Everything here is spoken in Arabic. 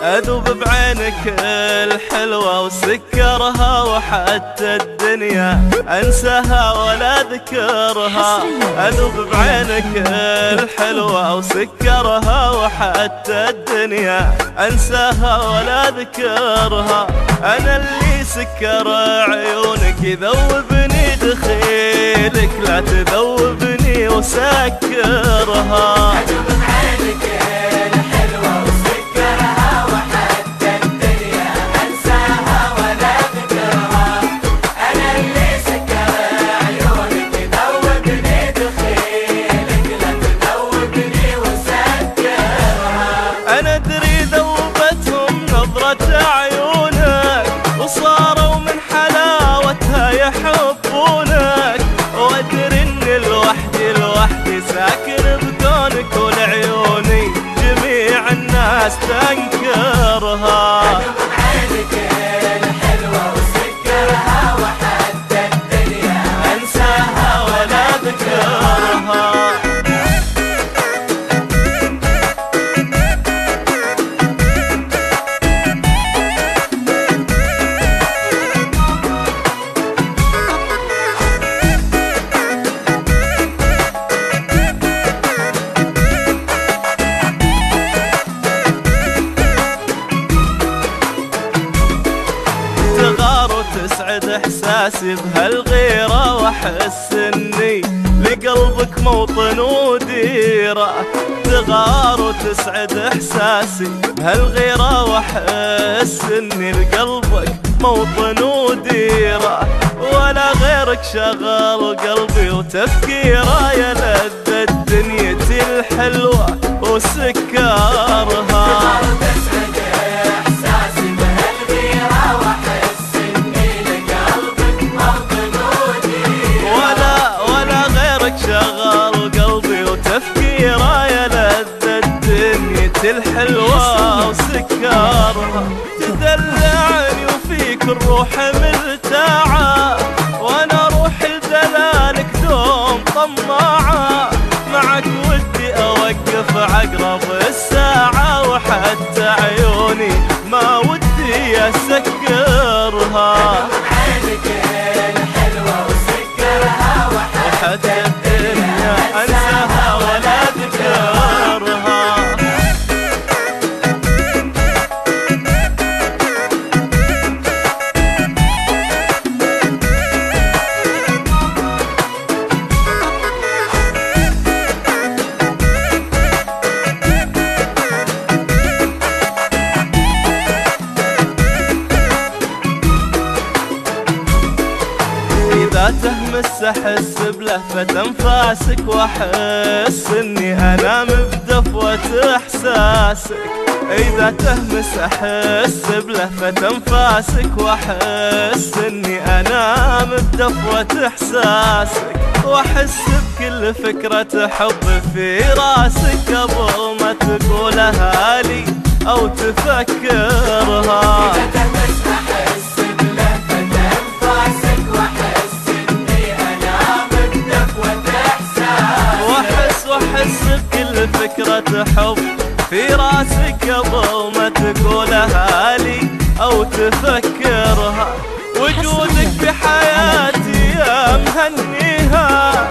أذوب بعينك الحلوة وسكرها، وحتى الدنيا أنساها ولا أذكرها. أذوب بعينك الحلوة وسكرها، وحتى الدنيا أنساها ولا أذكرها. أنا اللي سكر عيونك يذوبني دخيلك، لا تذوبني وسكرها. أذوب بعينك الحلوة وسكرها، وحتى الدنيا أنساها ولا أذكرها. أنا اللي سكر عيونك يذوبني دخيلك، لا تذوبني وسكرها. أنا أدري ذوبتهم نظرة عيونك، وصاروا من حلاوتها يحبونك. وأدري إن لوحدي ساكن بكونك، ولعيوني جميع الناس تنكرها. أذوب بعينك الحلوة وسكرها، وحتى الدنيا أنساها ولا أذكرها. تسعد احساسي بهالغيرة، واحس اني لقلبك موطن وديرة. تغار وتسعد احساسي بهالغيرة، واحس اني لقلبك موطن وديرة. ولا غيرك شغل قلبي وتفكيره، يا لذة دنيتي الحلوة وسكرها. شغل قلبي وتفكيره، يا لذة دنيتي الحلوة وسكرها. تدلعني وفيك الروح مرتاعة، وانا روح لدلالك دوم طماعة. معك ودي اوقف عقرب الساعة، وحتى عيوني ما ودي اسكرها. عينك الحلوة وسكرها، وحتى الدنيا أنساها ولا أذكرها. إذا تهمس أحس بلهفة أنفاسك، وأحس إني أنام بدفوة إحساسك. إذا تهمس أحس بلهفة أنفاسك، وأحس إني أنام بدفوة إحساسك. وأحس بكل فكرة حب في راسك، قبل ما تقولها لي أو تفكرها. إذا تهمس أحس بلهفة أنفاسك، وأحس وأحس بكل فكرة حب في راسك، قبل ما تقولها لي أو تفكرها. وجودك بحياتي يا مهنيها،